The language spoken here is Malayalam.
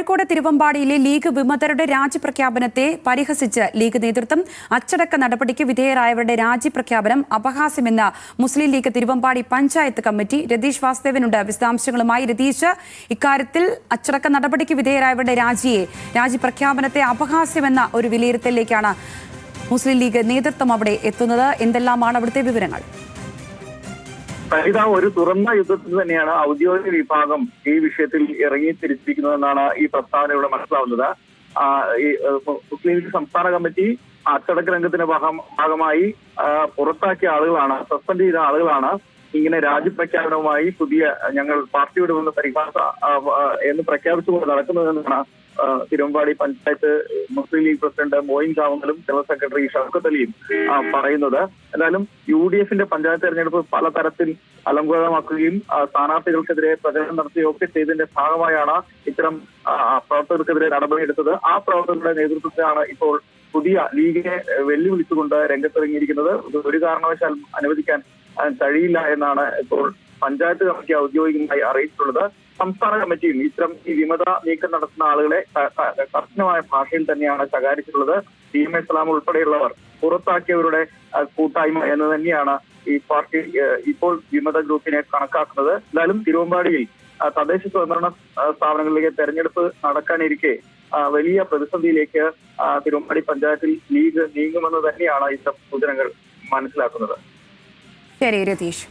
കോഴിക്കോട് തിരുവമ്പാടിയിലെ ലീഗ് വിമതരുടെ രാജിപ്രഖ്യാപനത്തെ പരിഹസിച്ച് ലീഗ് നേതൃത്വം അച്ചടക്ക നടപടിക്ക് വിധേയരായവരുടെ രാജിപ്രഖ്യാപനം അപഹാസ്യമെന്ന് മുസ്ലിം ലീഗ് തിരുവമ്പാടി പഞ്ചായത്ത് കമ്മിറ്റി. രതീഷ് വാസുദേവനുണ്ട് വിശദാംശങ്ങളുമായി. രതീഷ്, ഇക്കാര്യത്തിൽ അച്ചടക്ക നടപടിക്ക് വിധേയരായവരുടെ രാജിപ്രഖ്യാപനത്തെ അപഹാസ്യമെന്ന ഒരു വിലയിരുത്തലിലേക്കാണ് മുസ്ലിം ലീഗ് നേതൃത്വം അവിടെ എത്തുന്നത്. എന്തെല്ലാമാണ് അവിടുത്തെ വിവരങ്ങൾ? ഒരു തുറന്ന യുദ്ധത്തിൽ തന്നെയാണ് ഔദ്യോഗിക വിഭാഗം ഈ വിഷയത്തിൽ ഇറങ്ങി തിരിച്ചിരിക്കുന്നതെന്നാണ് ഈ പ്രസ്താവനയുടെ മനസ്സിലാവുന്നത്. മുസ്ലിം ലീഗ് സംസ്ഥാന കമ്മിറ്റി അച്ചടക്ക രംഗത്തിന്റെ ഭാഗമായി പുറത്താക്കിയ ആളുകളാണ്, സസ്പെൻഡ് ചെയ്ത ആളുകളാണ് ഇങ്ങനെ രാജ്യപ്രഖ്യാപനവുമായി പുതിയ ഞങ്ങൾ പാർട്ടി വിടുമെന്ന് പരിഭാഷ എന്ന് പ്രഖ്യാപിച്ചുകൊണ്ട് നടക്കുന്നതെന്നാണ് തിരുവമ്പാടി പഞ്ചായത്ത് മുസ്ലിം ലീഗ് പ്രസിഡന്റ് മോയിൻ കാവങ്ങലും ജനറൽ സെക്രട്ടറി ഷൗക്കത്ത് അലിയും പറയുന്നത്. എന്തായാലും UDFന്റെ പഞ്ചായത്ത് തെരഞ്ഞെടുപ്പ് പലതരത്തിൽ അലങ്കോലമാക്കുകയും സ്ഥാനാർത്ഥികൾക്കെതിരെ പ്രചരണം നടത്തുകയൊക്കെ ചെയ്തതിന്റെ ഭാഗമായാണ് ഇത്തരം പ്രവർത്തകർക്കെതിരെ നടപടിയെടുത്തത്. ആ പ്രവർത്തകരുടെ നേതൃത്വത്തിലാണ് ഇപ്പോൾ പുതിയ ലീഗിനെ വെല്ലുവിളിച്ചുകൊണ്ട് രംഗത്തിറങ്ങിയിരിക്കുന്നത്. ഒരു കാരണവശാലും അനുവദിക്കാൻ കഴിയില്ല എന്നാണ് ഇപ്പോൾ പഞ്ചായത്ത് കമ്മിറ്റി ഔദ്യോഗികമായി അറിയിച്ചിട്ടുള്ളത്. സംസ്ഥാന കമ്മിറ്റിയും ഇത്തരം ഈ വിമത നീക്കം നടത്തുന്ന ആളുകളെ കർശനമായ ഭാഷയിൽ തന്നെയാണ് ശകാരിച്ചിട്ടുള്ളത്. DMA സലാം ഉൾപ്പെടെയുള്ളവർ പുറത്താക്കിയവരുടെ കൂട്ടായ്മ എന്ന് തന്നെയാണ് ഈ പാർട്ടി ഇപ്പോൾ വിമത ഗ്രൂപ്പിനെ കണക്കാക്കുന്നത്. എന്തായാലും തിരുവമ്പാടിയിൽ തദ്ദേശ സ്വയംഭരണ സ്ഥാപനങ്ങളിലേക്ക് തെരഞ്ഞെടുപ്പ് നടക്കാനിരിക്കെ വലിയ പ്രതിസന്ധിയിലേക്ക് തിരുവമ്പാടി പഞ്ചായത്തിൽ ലീഗ് നീങ്ങുമെന്ന് തന്നെയാണ് ഇത്തരം സൂചനകൾ മനസ്സിലാക്കുന്നത്. ശരി രതീഷ്.